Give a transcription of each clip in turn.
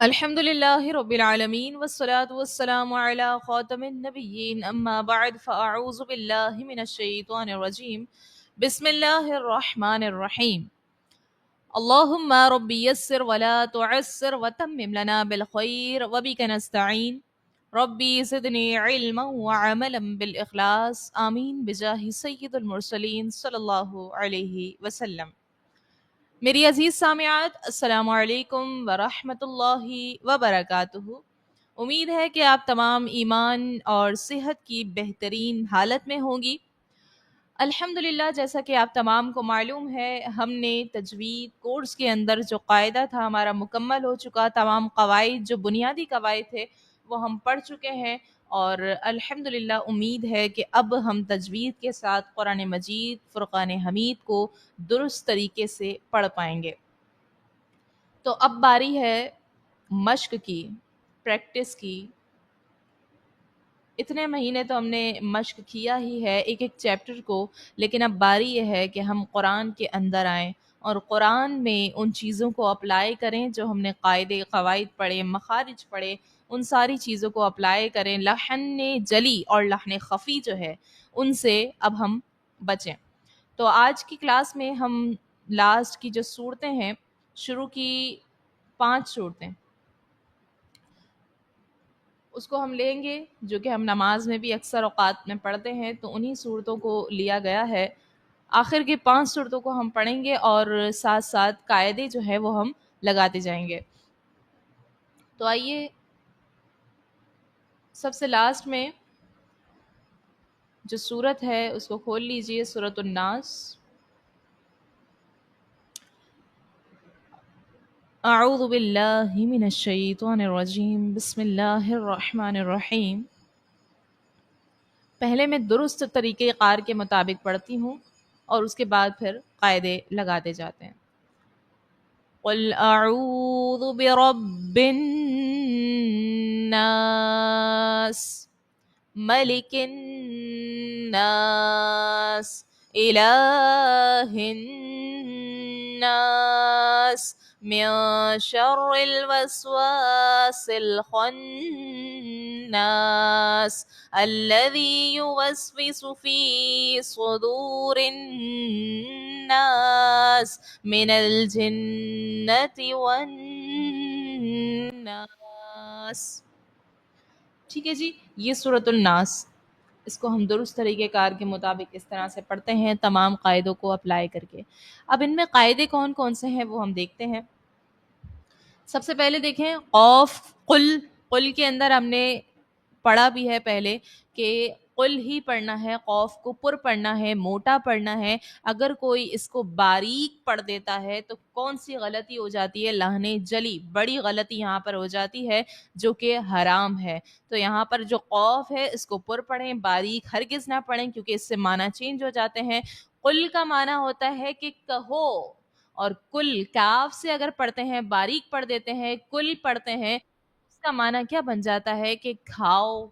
الحمد لله رب العالمين والصلاة والسلام على خاتم النبيين أما بعد فأعوذ بالله من الشيطان الرجيم بسم الله الرحمن الرحيم اللهم رب يسر ولا تعسر وتمم لنا بالخير وبك نستعين ربي زدني علما وعملا بالإخلاص آمين بجاه سيد المرسلين صلى الله عليه وسلم. میری عزیز سامعات، السلام علیکم ورحمۃ اللہ وبرکاتہ. امید ہے کہ آپ تمام ایمان اور صحت کی بہترین حالت میں ہوں گی. الحمدللہ، جیسا کہ آپ تمام کو معلوم ہے، ہم نے تجوید کورس کے اندر جو قاعدہ تھا ہمارا مکمل ہو چکا. تمام قواعد جو بنیادی قواعد تھے وہ ہم پڑھ چکے ہیں، اور الحمدللہ امید ہے کہ اب ہم تجوید کے ساتھ قرآن مجید فرقان حمید کو درست طریقے سے پڑھ پائیں گے. تو اب باری ہے مشق کی، پریکٹس کی. اتنے مہینے تو ہم نے مشق کیا ہی ہے ایک ایک چیپٹر کو، لیکن اب باری یہ ہے کہ ہم قرآن کے اندر آئیں اور قرآن میں ان چیزوں کو اپلائی کریں جو ہم نے قاعدے قواعد پڑھے، مخارج پڑھے، ان ساری چیزوں کو اپلائی کریں. لحن جلی اور لحن خفی جو ہے ان سے اب ہم بچیں. تو آج کی کلاس میں ہم لاسٹ کی جو صورتیں ہیں، شروع کی 5 صورتیں، اس کو ہم لیں گے، جو کہ ہم نماز میں بھی اکثر اوقات میں پڑھتے ہیں، تو انہی صورتوں کو لیا گیا ہے. آخر کی 5 صورتوں کو ہم پڑھیں گے اور ساتھ ساتھ قاعدے جو ہے وہ ہم لگاتے جائیں گے. تو آئیے سب سے لاسٹ میں جو صورت ہے اس کو کھول لیجئے، سورۃ الناس. اعوذ باللہ من الشیطان الرجیم، بسم اللہ الرحمن الرحیم. پہلے میں درست طریقے کار کے مطابق پڑھتی ہوں اور اس کے بعد پھر قاعدے لگاتے جاتے ہیں. قل اعوذ برب الناس ملک الناس الہ الناس من شر الوسواس الخناس الذي يوسوس في صدور الناس من الجنة والناس. ٹھیک ہے جی، یہ سورۃ الناس. اس کو ہم درست طریقہ کار کے مطابق اس طرح سے پڑھتے ہیں، تمام قاعدوں کو اپلائی کر کے. اب ان میں قاعدے کون کون سے ہیں وہ ہم دیکھتے ہیں. سب سے پہلے دیکھیں قوف قل. قل کے اندر ہم نے پڑھا بھی ہے پہلے کہ قل ہی پڑھنا ہے، قوف کو پر پڑھنا ہے، موٹا پڑھنا ہے. اگر کوئی اس کو باریک پڑھ دیتا ہے تو کون سی غلطی ہو جاتی ہے؟ لہن جلی، بڑی غلطی یہاں پر ہو جاتی ہے جو کہ حرام ہے. تو یہاں پر جو قوف ہے اس کو پر پڑھیں، باریک ہرگز نہ پڑھیں کیونکہ اس سے معنی چینج ہو جاتے ہیں. قل کا معنی ہوتا ہے کہ کہو، اور کل کاف سے اگر پڑھتے ہیں باریک پڑھ دیتے ہیں، کل پڑھتے ہیں، اس کا معنی کیا بن جاتا ہے کہ کھاؤ.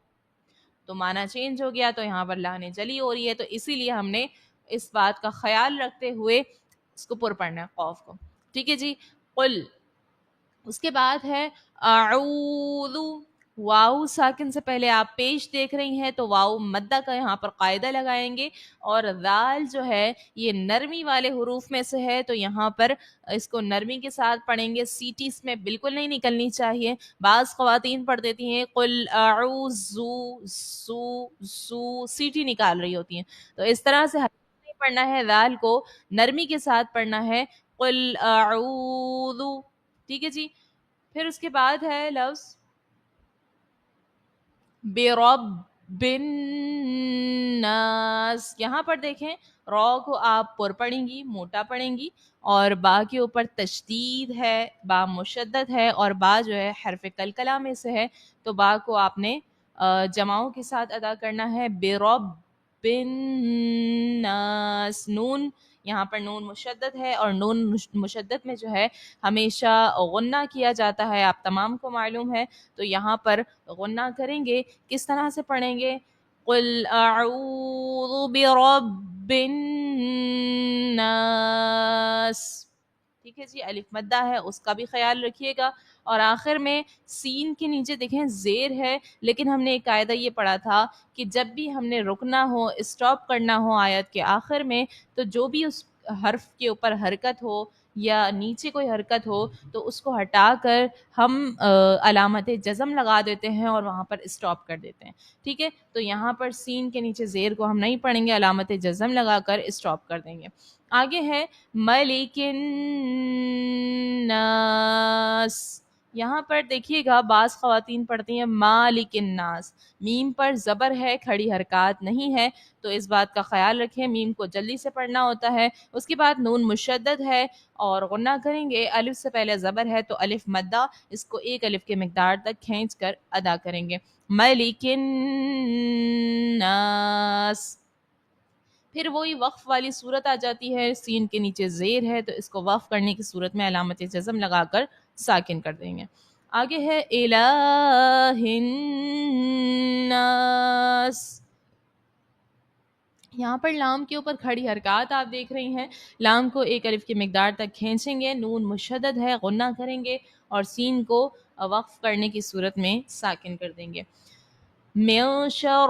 تو معنی چینج ہو گیا، تو یہاں پر لہن جلی ہو رہی ہے. تو اسی لیے ہم نے اس بات کا خیال رکھتے ہوئے اس کو پر پڑھنا ہے، قوف کو. ٹھیک ہے جی. قل. اس کے بعد ہے اعوذ. واو ساکن سے پہلے آپ پیش دیکھ رہی ہیں تو واو مدہ کا یہاں پر قاعدہ لگائیں گے، اور ذال جو ہے یہ نرمی والے حروف میں سے ہے، تو یہاں پر اس کو نرمی کے ساتھ پڑھیں گے. سیٹی اس میں بالکل نہیں نکلنی چاہیے. بعض خواتین پڑھ دیتی ہیں قل اعوذ سو سو، سیٹی نکال رہی ہوتی ہیں. تو اس طرح سے نہیں پڑھنا ہے، ذال کو نرمی کے ساتھ پڑھنا ہے. قل اعوذ. ٹھیک ہے جی. پھر اس کے بعد ہے لفظ برب الناس. یہاں پر دیکھیں را کو آپ پر پڑھیں گی، موٹا پڑھیں گی، اور با کے اوپر تشدید ہے، با مشدد ہے، اور با جو ہے حرف کلکلہ میں سے ہے، تو با کو آپ نے جماؤں کے ساتھ ادا کرنا ہے. برب الناس. نون یہاں پر نون مشدد ہے، اور نون مشدد میں جو ہے ہمیشہ غنہ کیا جاتا ہے، آپ تمام کو معلوم ہے. تو یہاں پر غنہ کریں گے. کس طرح سے پڑھیں گے؟ قل اعوذ برب الناس. ٹھیک ٹھیک ہے جی. الف مدہ ہے اس کا بھی خیال رکھیے گا. اور آخر میں سین کے نیچے دیکھیں زیر ہے, لیکن ہم نے ایک قاعدہ یہ پڑھا تھا کہ جب بھی ہم نے رکنا ہو, اسٹاپ کرنا ہو آیت کے آخر میں, تو جو بھی اس حرف کے اوپر حرکت ہو یا نیچے کوئی حرکت ہو تو اس کو ہٹا کر ہم علامت جزم لگا دیتے ہیں اور وہاں پر اسٹاپ کر دیتے ہیں. ٹھیک ہے, تو یہاں پر سین کے نیچے زیر کو ہم نہیں پڑھیں گے, علامت جزم لگا کر اسٹاپ کر دیں گے. آگے ہے ملک الناس. یہاں پر دیکھیے گا بعض خواتین پڑھتی ہیں مالک الناس, میم پر زبر ہے, کھڑی حرکات نہیں ہے, تو اس بات کا خیال رکھیں, میم کو جلدی سے پڑھنا ہوتا ہے. اس کے بعد نون مشدد ہے اور غنہ کریں گے, الف سے پہلے زبر ہے تو الف مدہ, اس کو ایک الف کے مقدار تک کھینچ کر ادا کریں گے. ملک الناس. پھر وہی وقف والی صورت آ جاتی ہے, سین کے نیچے زیر ہے تو اس کو وقف کرنے کی صورت میں علامت جزم لگا کر ساکن کر دیں گے. آگے ہے الہ الناس. یہاں پر لام کے اوپر کھڑی حرکات آپ دیکھ رہی ہیں, لام کو ایک الف کی مقدار تک کھینچیں گے, نون مشدد ہے غنہ کریں گے اور سین کو وقف کرنے کی صورت میں ساکن کر دیں گے. من شر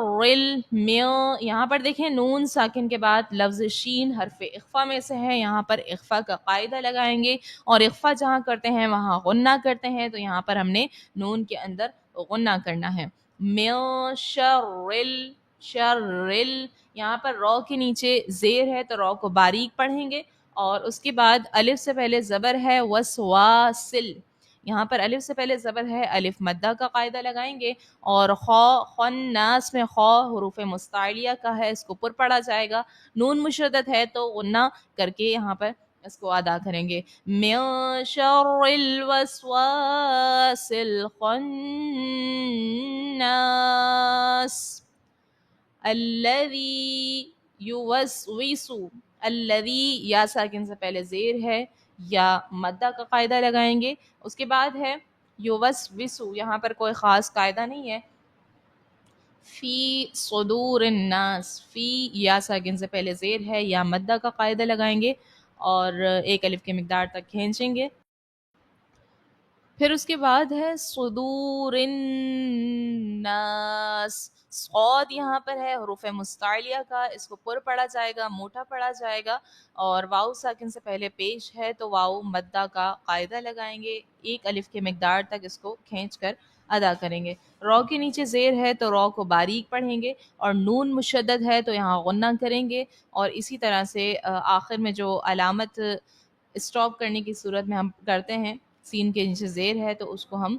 یہاں پر دیکھیں نون ساکن کے بعد لفظ شین حرف اخفا میں سے ہے, یہاں پر اخفا کا قاعدہ لگائیں گے, اور اخفا جہاں کرتے ہیں وہاں غنہ کرتے ہیں, تو یہاں پر ہم نے نون کے اندر غنہ کرنا ہے. من شر یہاں پر رو کے نیچے زیر ہے تو رو کو باریک پڑھیں گے, اور اس کے بعد الف سے پہلے زبر ہے وسواسل, یہاں پر الف سے پہلے زبر ہے, الف مدہ کا قاعدہ لگائیں گے, اور خناس میں خو حروف مستعلیہ کا ہے, اس کو پر پڑھا جائے گا. نون مشدد ہے تو غنہ کر کے یہاں پر اس کو ادا کریں گے. من شر الوسواس الخناس الذی یوسوس. الذی یا ساکن سے پہلے زیر ہے, یا مدہ کا قاعدہ لگائیں گے. اس کے بعد ہے یوسوسو, یہاں پر کوئی خاص قاعدہ نہیں ہے. فی صدور الناس, فی یا ساکن سے پہلے زیر ہے, یا مدہ کا قاعدہ لگائیں گے اور ایک الف کی مقدار تک کھینچیں گے. پھر اس کے بعد ہے صدور الناس. صاد یہاں پر ہے حروف مستعلیہ کا, اس کو پر پڑھا جائے گا, موٹا پڑھا جائے گا, اور واو ساکن سے پہلے پیش ہے تو واو مدہ کا قاعدہ لگائیں گے, ایک الف کے مقدار تک اس کو کھینچ کر ادا کریں گے. رو کے نیچے زیر ہے تو رو کو باریک پڑھیں گے, اور نون مشدد ہے تو یہاں غنہ کریں گے, اور اسی طرح سے آخر میں جو علامت اسٹاپ کرنے کی صورت میں ہم کرتے ہیں, سین کے نیچے زیر ہے تو اس کو ہم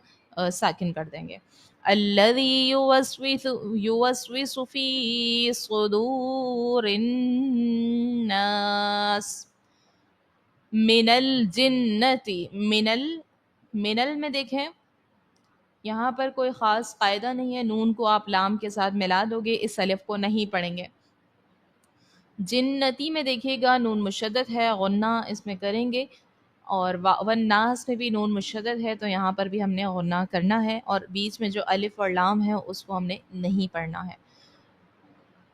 ساکن کر دیں گے. الذی یوسوس فی صدور الناس من الجنتی. منل میں دیکھیں یہاں پر کوئی خاص قاعدہ نہیں ہے, نون کو آپ لام کے ساتھ ملا دو گے, اس الف کو نہیں پڑھیں گے. جنتی میں دیکھیے گا نون مشدد ہے, غنہ اس میں کریں گے, اور والناس میں بھی نون مشدد ہے تو یہاں پر بھی ہم نے غنہ کرنا ہے, اور بیچ میں جو الف اور لام ہے اس کو ہم نے نہیں پڑھنا ہے.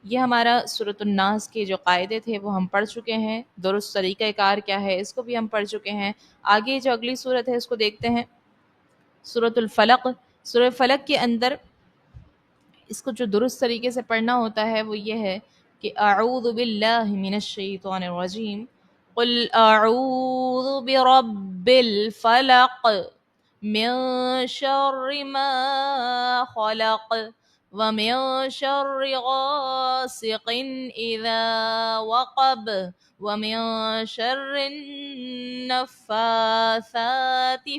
یہ ہمارا سورۃ الناس کے جو قاعدے تھے وہ ہم پڑھ چکے ہیں, درست طریقہ کار کیا ہے اس کو بھی ہم پڑھ چکے ہیں. آگے جو اگلی سورت ہے اس کو دیکھتے ہیں, سورۃ الفلق. سورۃ فلق کے اندر اس کو جو درست طریقے سے پڑھنا ہوتا ہے وہ یہ ہے کہ اعوذ باللہ من الشیطان الرجیم, قل اعوذ برب الفلق من شر ما خلق ومن شر غاسق اذا وقب ومن شر النفاثات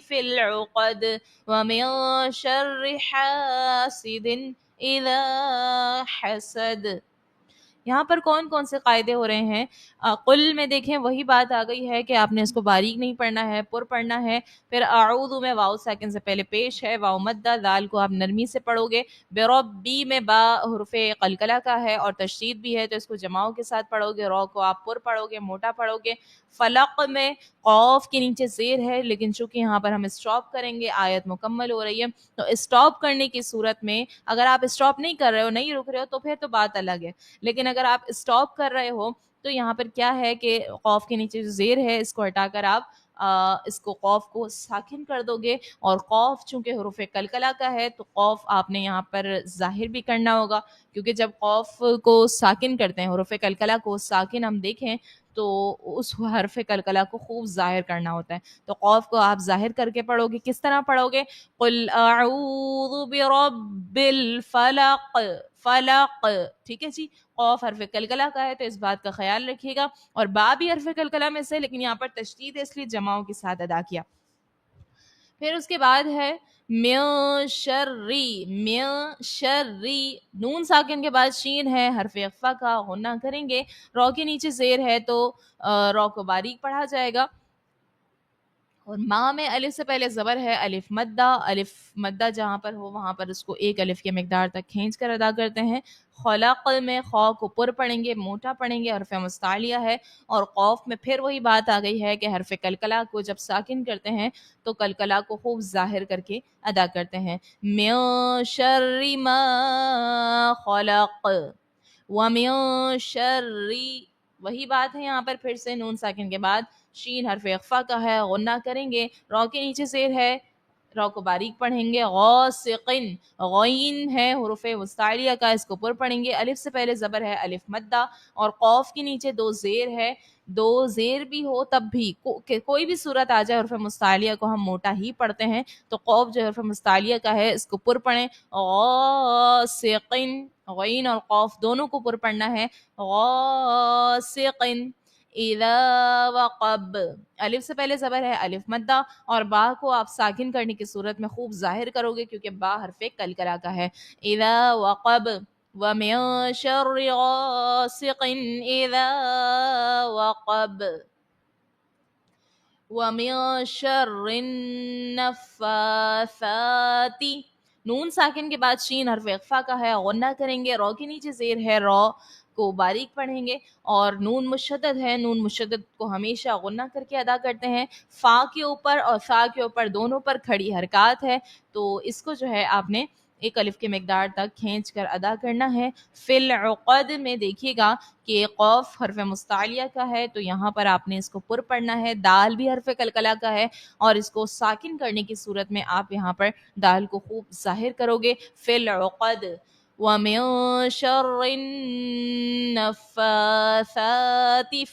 في العقد ومن شر حاسد اذا حسد. یہاں پر کون کون سے قاعدے ہو رہے ہیں؟ قل میں دیکھیں وہی بات آ گئی ہے کہ آپ نے اس کو باریک نہیں پڑھنا ہے, پر پڑھنا ہے. پھر اعوذ میں واو ساکن سے پہلے پیش ہے, واو مدہ, دال کو آپ نرمی سے پڑھو گے. بربی میں با حرف قلقلہ کا ہے اور تشدید بھی ہے تو اس کو جماؤں کے ساتھ پڑھو گے, رو کو آپ پر پڑھو گے, موٹا پڑھو گے. فلق میں قوف کے نیچے زیر ہے, لیکن چونکہ یہاں پر ہم اسٹاپ کریں گے, آیت مکمل ہو رہی ہے, تو اسٹاپ کرنے کی صورت میں اگر آپ اسٹاپ نہیں کر رہے ہو, نہیں رک رہے ہو, تو پھر تو بات الگ ہے. لیکن اگر آپ اسٹاپ کر رہے ہو تو یہاں پر کیا ہے کہ قوف کے نیچے جو زیر ہے اس کو ہٹا کر آپ اس کو قوف کو ساکن کر دو گے، اور قوف چونکہ حروف قلقلہ کا ہے تو قوف آپ نے یہاں پر ظاہر بھی کرنا ہوگا، کیونکہ جب قوف کو ساکن کرتے ہیں، حروف قلقلہ کو ساکن ہم دیکھیں تو اس حرف قلقلہ کو خوب ظاہر کرنا ہوتا ہے، تو قوف کو آپ ظاہر کر کے پڑھو گے۔ کس طرح پڑھو گے؟ قل اعوذ برب الفلق، فلق، ٹھیک ہے جی۔ قوف حرف قلقلہ کا ہے تو اس بات کا خیال رکھیے گا، اور با بھی حرف قلقلہ میں سے، لیکن یہاں پر تشدید ہے اس لیے جماؤں کے ساتھ ادا کیا۔ پھر اس کے بعد ہے من شری، من شری، نون ساکن کے بعد شین ہے حرف اخفا کا، غنہ کریں گے، رو کے نیچے زیر ہے تو رو کو باریک پڑھا جائے گا، اور ماں میں الف سے پہلے زبر ہے، الف مدہ، الف مدہ جہاں پر ہو وہاں پر اس کو ایک الف کے مقدار تک کھینچ کر ادا کرتے ہیں۔ خلق میں خو کو پر پڑھیں گے، موٹا پڑھیں گے، حرف مستعلیہ ہے، اور قوف میں پھر وہی بات آ گئی ہے کہ حرف قلقلہ کو جب ساکن کرتے ہیں تو قلقلہ کو خوب ظاہر کر کے ادا کرتے ہیں۔ من شر ما خلق، وَمِن شَرِّ، وہی بات ہے یہاں پر پھر سے نون ساکن کے بعد شین حرف اخفا کا ہے، غنہ کریں گے، رو کے نیچے زیر ہے، رو کو باریک پڑھیں گے، غاسقن، غین ہے حروف مستعلیہ کا، اس کو پر پڑھیں گے، الف سے پہلے زبر ہے، الف مدہ، اور قوف کے نیچے دو زیر ہے، دو زیر بھی ہو تب بھی کوئی بھی صورت آ جائے حرف مستعلیہ کو ہم موٹا ہی پڑھتے ہیں، تو قوف جو حرف مستعلیہ کا ہے اس کو پر پڑھیں، غاسقن، غین اور قوف دونوں کو پر پڑھنا ہے، غاسقن اذا وقب، الف سے پہلے زبر ہے، الف مدہ، اور با کو آپ ساکن کرنے کی صورت میں خوب ظاہر کرو گے کیونکہ با حرف قلقلہ کا ہے۔ اذا وقب، ومن شر غاسق اذا وقب، وَمِن شَرِّ النَّفَّاثَاتِ، نون ساکن کے بعد شین حرف اخفا کا ہے، غنہ کریں گے، رو کے نیچے زیر ہے، رو کو باریک پڑھیں گے، اور نون مشدد ہے، نون مشدد کو ہمیشہ غنہ کر کے ادا کرتے ہیں، فا کے اوپر اور فا کے اوپر دونوں پر کھڑی حرکات ہے، تو اس کو جو ہے آپ نے ایک الف کے مقدار تک کھینچ کر ادا کرنا ہے۔ فی العقد میں دیکھیے گا کہ قوف حرف مستعلیہ کا ہے تو یہاں پر آپ نے اس کو پر پڑھنا ہے، دال بھی حرف قلقلہ کا ہے اور اس کو ساکن کرنے کی صورت میں آپ یہاں پر دال کو خوب ظاہر کرو گے۔ فی العقد، وَمِن شَرِّ النَّفَّاثَاتِ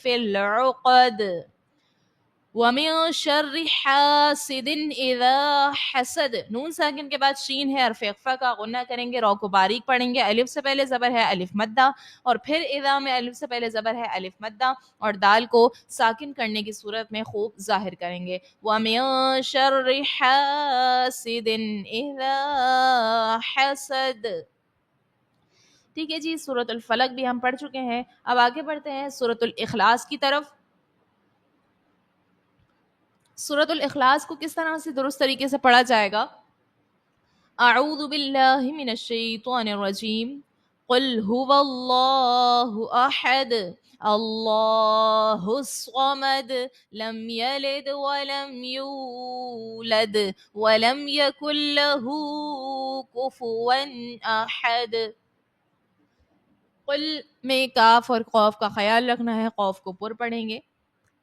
فِي الْعُقَدِ، وَمِن شَرِّ حَاسِدٍ إِذَا حَسَدَ، نون ساکن کے بعد شین ہے حرف اخفا کا، غنہ کریں گے، رو کو باریک پڑھیں گے، الف سے پہلے زبر ہے، الف مدہ، اور پھر اذا میں الف سے پہلے زبر ہے، الف مدہ، اور دال کو ساکن کرنے کی صورت میں خوب ظاہر کریں گے۔ وَمِن شَرِّ حَاسِدٍ إِذَا حَسَدَ، ٹھیک ہے جی۔ سورۃ الفلق بھی ہم پڑھ چکے ہیں، اب آگے بڑھتے ہیں سورۃ الاخلاص کی طرف۔ سورۃ الاخلاص کو کس طرح سے درست طریقے سے پڑھا جائے گا؟ اعوذ باللہ من الشیطان الرجیم، قل هو اللہ احد اللہ الصمد لم یلد ولم یولد ولم یکن له کفوا احد۔ قل میں کاف اور قوف کا خیال رکھنا ہے، قوف کو پر پڑھیں گے،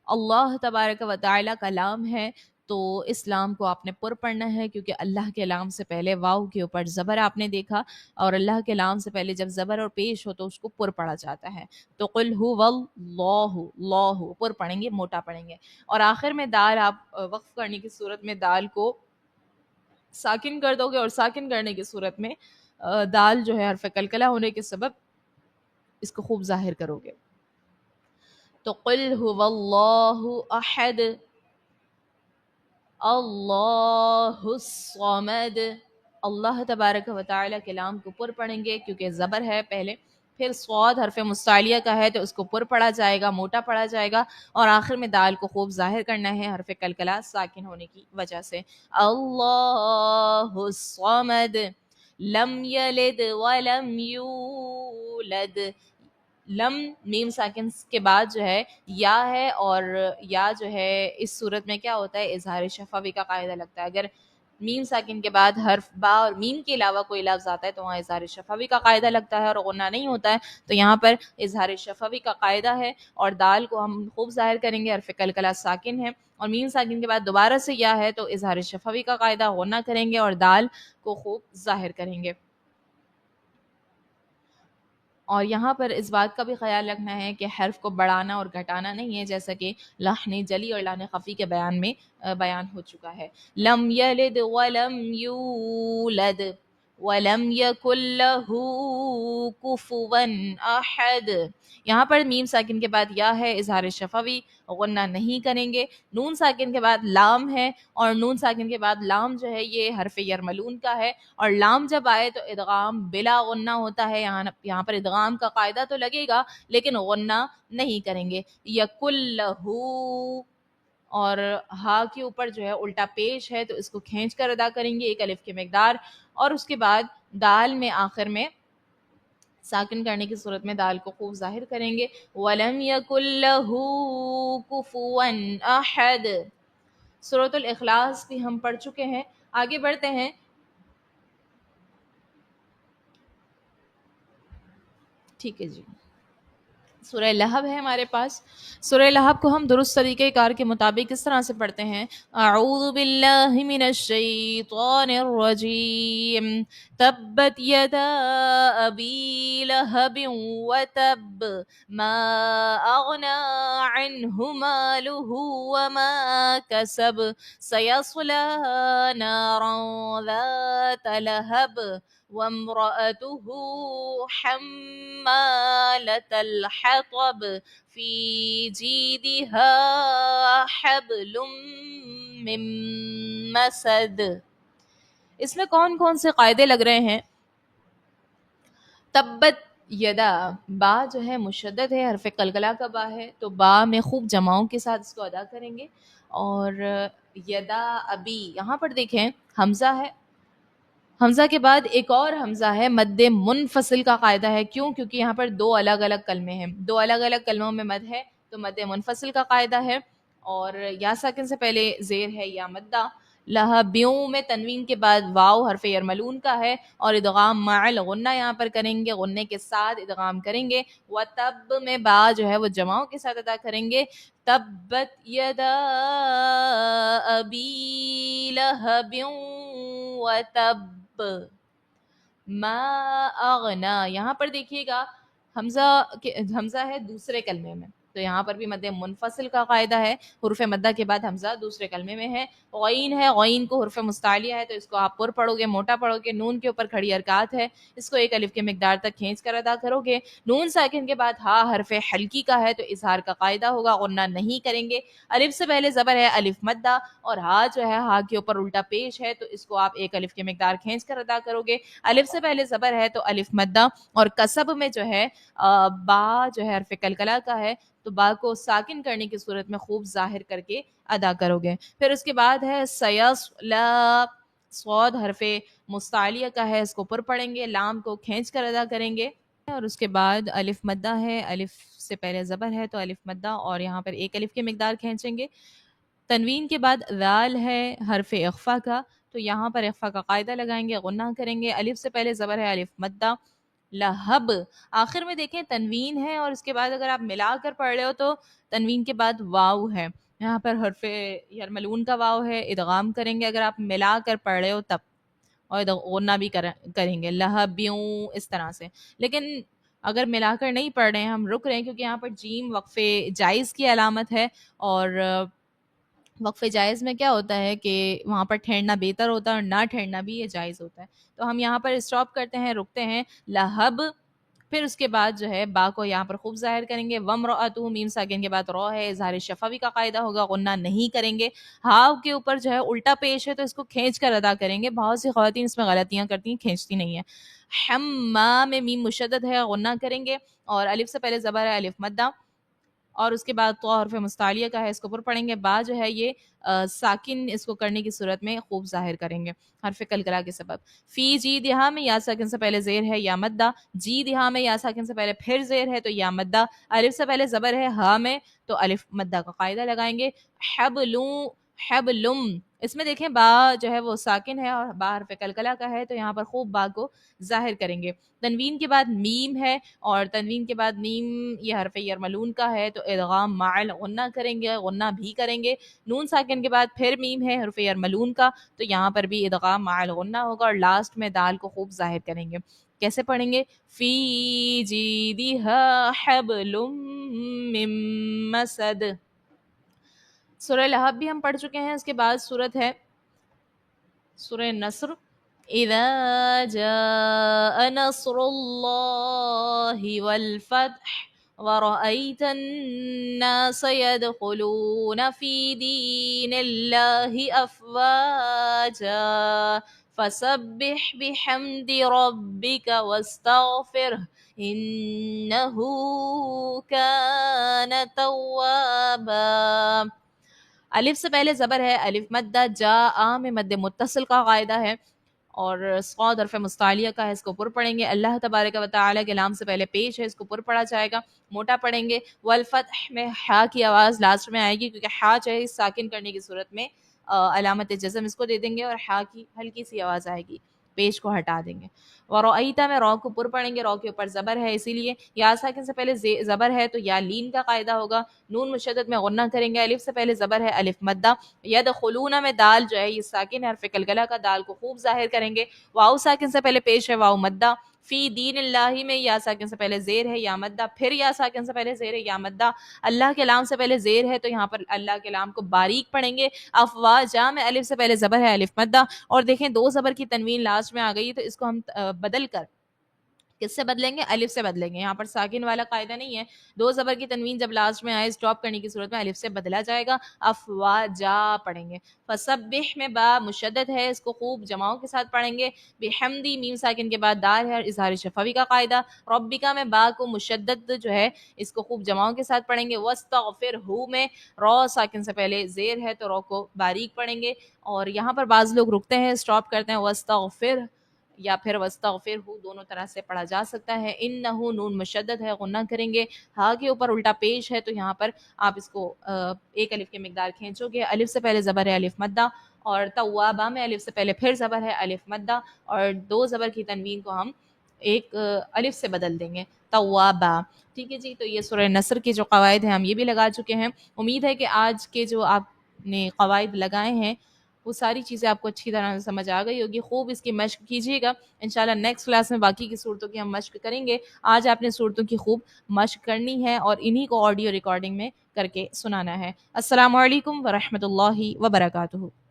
اللہ تبارک و تعالیٰ کا لام ہے تو اس لام کو آپ نے پر پڑھنا ہے، کیونکہ اللہ کے لام سے پہلے واو کے اوپر زبر آپ نے دیکھا، اور اللہ کے لام سے پہلے جب زبر اور پیش ہو تو اس کو پر پڑھا جاتا ہے، تو قل هو اللہ، اللہ پر پڑھیں گے، موٹا پڑھیں گے، اور آخر میں دال آپ وقف کرنے کی صورت میں دال کو ساکن کر دو گے، اور ساکن کرنے کی صورت میں دال جو ہے حرف قلقلہ ہونے کے سبب اس کو خوب ظاہر کرو گے، تو قل هو اللہ احد اللہ الصمد، اللہ تبارک و تعالیٰ کے لام کو پر پڑھیں گے کیونکہ زبر ہے پہلے، پھر صاد حرف مستعلیہ کا ہے تو اس کو پر پڑھا جائے گا، موٹا پڑھا جائے گا، اور آخر میں دال کو خوب ظاہر کرنا ہے حرف قلقلہ ساکن ہونے کی وجہ سے۔ اللہ الصمد لم یلد ولم یولد، لم میم ساکن کے بعد جو ہے یا ہے، اور یا جو ہے اس صورت میں کیا ہوتا ہے، اظہار شفوی کا قاعدہ لگتا ہے، اگر میم ساکن کے بعد حرف با اور میم کے علاوہ کوئی لفظ آتا ہے تو وہاں اظہار شفوی کا قاعدہ لگتا ہے اور غنہ نہیں ہوتا ہے، تو یہاں پر اظہار شفوی کا قاعدہ ہے اور دال کو ہم خوب ظاہر کریں گے، حرف قلقلہ ساکن ہے اور میم ساکن کے بعد دوبارہ سے یا ہے تو اظہار شفوی کا قاعدہ غنہ کریں گے اور دال کو خوب ظاہر کریں گے۔ اور یہاں پر اس بات کا بھی خیال رکھنا ہے کہ حرف کو بڑھانا اور گھٹانا نہیں ہے، جیسا کہ لحن جلی اور لحن خفی کے بیان میں بیان ہو چکا ہے۔ لم یلد ولم یولد ولم یکن لہ کفوا احد، یہاں پر میم ساکن کے بعد یا ہے، اظہار شفوی غنہ نہیں کریں گے۔ نون ساکن کے بعد لام ہے اور نون ساکن کے بعد لام جو ہے یہ حرف یرملون کا ہے اور لام جب آئے تو ادغام بلا غنہ ہوتا ہے، یہاں پر ادغام کا قاعدہ تو لگے گا لیکن غنہ نہیں کریں گے۔ یکل لہو، اور ہا کے اوپر جو ہے الٹا پیش ہے تو اس کو کھینچ کر ادا کریں گے ایک الف کی مقدار، اور اس کے بعد دال میں آخر میں ساکن کرنے کی صورت میں دال کو خوب ظاہر کریں گے۔ وَلَمْ يَكُنْ لَهُ كُفُوًا أَحَدٌ۔ سورۃ الاخلاص بھی ہم پڑھ چکے ہیں، آگے بڑھتے ہیں۔ ٹھیک ہے جی، سورہ لہب ہے ہمارے پاس۔ سورہ لہب کو ہم درست طریقہ کار کے مطابق اس طرح سے پڑھتے ہیں: اعوذ باللہ من الشیطان الرجیم، تبت یدا ابی لہب وتب، ما اغنی عنہ مالہ وما کسب، سیصلی نارا ذات لہب وامرأته حمالة الحطب في جيدها حبل من مسد۔ اس میں کون کون سے قاعدے لگ رہے ہیں؟ تبت یدا، با جو ہے مشدد ہے، حرف قلقلہ کا با ہے، تو با میں خوب جماؤں کے ساتھ اس کو ادا کریں گے۔ اور یدا ابی، یہاں پر دیکھیں حمزہ ہے، حمزہ کے بعد ایک اور حمزہ ہے، مد منفصل کا قاعدہ ہے۔ کیوں؟ کیونکہ یہاں پر دو الگ الگ کلمے ہیں، دو الگ الگ کلموں میں مد ہے تو مد منفصل کا قاعدہ ہے۔ اور یا ساکن سے پہلے زیر ہے یا مدہ۔ لہبیوں میں تنوین کے بعد واو حرف یرملون کا ہے اور ادغام مع الغنہ یہاں پر کریں گے، غنے کے ساتھ ادغام کریں گے۔ وتب میں با جو ہے وہ جماؤں کے ساتھ ادا کریں گے۔ تبت یدا ابی لہب وتب، ما اغنا، یہاں پر دیکھیے گا حمزہ ہے دوسرے کلمے میں، تو یہاں پر بھی مد منفصل کا قاعدہ ہے، حروف مدہ کے بعد حمزہ دوسرے کلمے میں ہے۔ غین ہے، غین کو حرف مستعلیہ ہے تو اس کو آپ پر پڑھو گے، موٹا پڑھو گے۔ نون کے اوپر کھڑی حرکات ہے، اس کو ایک الف کی مقدار تک کھینچ کر ادا کرو گے۔ نون ساکن کے بعد ہا حرف حلقی کا ہے تو اظہار کا قاعدہ ہوگا، غنہ نہیں کریں گے۔ الف سے پہلے زبر ہے، الف مدہ، اور ہا جو ہے ہا کے اوپر الٹا پیش ہے تو اس کو آپ ایک الف کی مقدار کھینچ کر ادا کرو گے۔ الف سے پہلے زبر ہے تو الف مدہ، اور کسب میں جو ہے با جو ہے حرف قلقلہ کا ہے تو با کو ساکن کرنے کی صورت میں خوب ظاہر کر کے ادا کرو گے۔ پھر اس کے بعد ہے سیصلا، صاد حرف مستعلیہ کا ہے، اس کو پر پڑھیں گے، لام کو کھینچ کر ادا کریں گے۔ اور اس کے بعد الف مدہ ہے، الف سے پہلے زبر ہے تو الف مدہ اور یہاں پر ایک الف کی مقدار کھینچیں گے۔ تنوین کے بعد ذال ہے حرف اخفا کا، تو یہاں پر اخفا کا قاعدہ لگائیں گے، غنہ کریں گے۔ الف سے پہلے زبر ہے، الف مدہ۔ لہب، آخر میں دیکھیں تنوین ہے اور اس کے بعد اگر آپ ملا کر پڑھ رہے ہو تو تنوین کے بعد واو ہے، یہاں پر حرف یرملون کا واو ہے، ادغام کریں گے اگر آپ ملا کر پڑھ رہے ہو تب، اور غنہ بھی کریں گے لہبیوں اس طرح سے۔ لیکن اگر ملا کر نہیں پڑھ رہے ہیں، ہم رک رہے ہیں کیونکہ یہاں پر جیم وقفے جائز کی علامت ہے، اور وقفے جائز میں کیا ہوتا ہے کہ وہاں پر ٹھہرنا بہتر ہوتا ہے اور نہ ٹھہرنا بھی یہ جائز ہوتا ہے، تو ہم یہاں پر اسٹاپ کرتے ہیں، رکتے ہیں۔ لہب، پھر اس کے بعد جو ہے با کو یہاں پر خوب ظاہر کریں گے۔ وامرأتہ، میم ساکن کے بعد رو ہے، اظہار شفوی کا قاعدہ ہوگا، غنہ نہیں کریں گے۔ ہاؤ کے اوپر جو ہے الٹا پیش ہے تو اس کو کھینچ کر ادا کریں گے، بہت سی خواتین اس میں غلطیاں کرتی ہیں، کھینچتی نہیں ہیں۔ حما میں میم مشدد ہے، غنہ کریں گے، اور الف سے پہلے زبر ہے، الف مدہ، اور اس کے بعد تو حرف مستعلیہ کا ہے، اس کو پر پڑھیں گے۔ با جو ہے یہ ساکن اس کو کرنے کی صورت میں خوب ظاہر کریں گے حرف قلقلہ کے سبب۔ فی جی دہا میں یا ساکن سے پہلے زیر ہے یا مدہ، جی دہا میں یا ساکن سے پہلے پھر زیر ہے تو یا مدہ، الف سے پہلے زبر ہے، ہا میں تو الف مدہ کا قاعدہ لگائیں گے۔ حبلوں، حبلم، اس میں دیکھیں با جو ہے وہ ساکن ہے اور با حرف کلکلہ کا ہے، تو یہاں پر خوب با کو ظاہر کریں گے. تنوین کے بعد میم ہے، اور تنوین کے بعد میم یہ حرف یرملون کا ہے، تو ادغام مع الغنہ کریں گے، غنہ بھی کریں گے. نون ساکن کے بعد پھر میم ہے حرف یرملون کا، تو یہاں پر بھی ادغام مع الغنہ ہوگا، اور لاسٹ میں دال کو خوب ظاہر کریں گے. کیسے پڑھیں گے؟ فی جیدہا حبل من مسد. سورہ لہب بھی ہم پڑھ چکے ہیں. اس کے بعد سورت ہے سورہ نصر. اذا جاء نصر اللہ والفتح ورأيت الناس يدخلون في دين الله أفواجا فسبح بحمد ربك واستغفره إنه كان توابا. الف سے پہلے زبر ہے، الف مدہ، جا آ میں مد متصل کا قاعدہ ہے، اور صاد حرف مستعلیہ کا ہے، اس کو پر پڑھیں گے. اللہ تبارک و تعالیٰ کے نام سے پہلے پیش ہے، اس کو پر پڑھا جائے گا، موٹا پڑھیں گے. والفتح میں ہا کی آواز لاسٹ میں آئے گی، کیونکہ ہا جو ہے ساکن کرنے کی صورت میں علامت جزم اس کو دے دیں گے، اور ہا کی ہلکی سی آواز آئے گی، پیش کو ہٹا دیں گے. ورأیتا میں رو کو پر پڑھیں گے، رو کے اوپر زبر ہے، اسی لیے یا ساکن سے پہلے زبر ہے تو یا لین کا قاعدہ ہوگا. نون مشدد میں غنہ کریں گے، الف سے پہلے زبر ہے، الف مدہ. یدخلون میں دال جو ہے یہ ساکن ہے، حرف کلکلہ کا، دال کو خوب ظاہر کریں گے. واؤ ساکن سے پہلے پیش ہے، واؤ مدہ. فی دین اللہ میں یا ساکن سے پہلے زیر ہے، یا مدہ، پھر یا ساکن سے پہلے زیر ہے، یا مدہ. اللہ کے لام سے پہلے زیر ہے، تو یہاں پر اللہ کے لام کو باریک پڑھیں گے. افواجا میں الف سے پہلے زبر ہے، الف مدہ. اور دیکھیں دو زبر کی تنوین لاسٹ میں آ گئی، تو اس کو ہم بدل کر کس سے بدلیں گے؟ الف سے بدلیں گے. یہاں پر ساکن والا قاعدہ نہیں ہے، دو زبر کی تنوین جب لاسٹ میں آئے اسٹاپ کرنے کی صورت میں الف سے بدلا جائے گا. افواجا پڑھیں گے. فسبح میں با مشدد ہے، اس کو خوب جماؤں کے ساتھ پڑھیں گے. بحمدی میم ساکن کے بعد دال ہے، اور اظہار شفوی کا قاعدہ. ربکا میں با کو مشدد جو ہے اس کو خوب جماؤں کے ساتھ پڑھیں گے. واستغفرہ میں رو ساکن سے پہلے زیر ہے، تو رو کو باریک پڑھیں گے. اور یہاں پر بعض لوگ رکتے ہیں، اسٹاپ کرتے ہیں. واستغفر یا پھر واستغفرہ، دونوں طرح سے پڑھا جا سکتا ہے. انہو نون مشدد ہے، غنہ کریں گے. ہا کے اوپر الٹا پیش ہے، تو یہاں پر آپ اس کو ایک الف کی مقدار کھینچو گے. الف سے پہلے زبر ہے، الف مدہ. اور توابا میں الف سے پہلے پھر زبر ہے، الف مدہ. اور دو زبر کی تنوین کو ہم ایک الف سے بدل دیں گے، توابا. ٹھیک ہے جی. تو یہ سورہ نصر کے جو قواعد ہیں ہم یہ بھی لگا چکے ہیں. امید ہے کہ آج کے جو آپ نے قواعد لگائے ہیں وہ ساری چیزیں آپ کو اچھی طرح سے سمجھ آ گئی ہوگی. خوب اس کی مشق کیجیے گا. انشاءاللہ نیکسٹ کلاس میں باقی کی صورتوں کی ہم مشق کریں گے. آج آپ نے صورتوں کی خوب مشق کرنی ہے، اور انہی کو آڈیو ریکارڈنگ میں کر کے سنانا ہے. السلام علیکم ورحمۃ اللہ وبرکاتہ.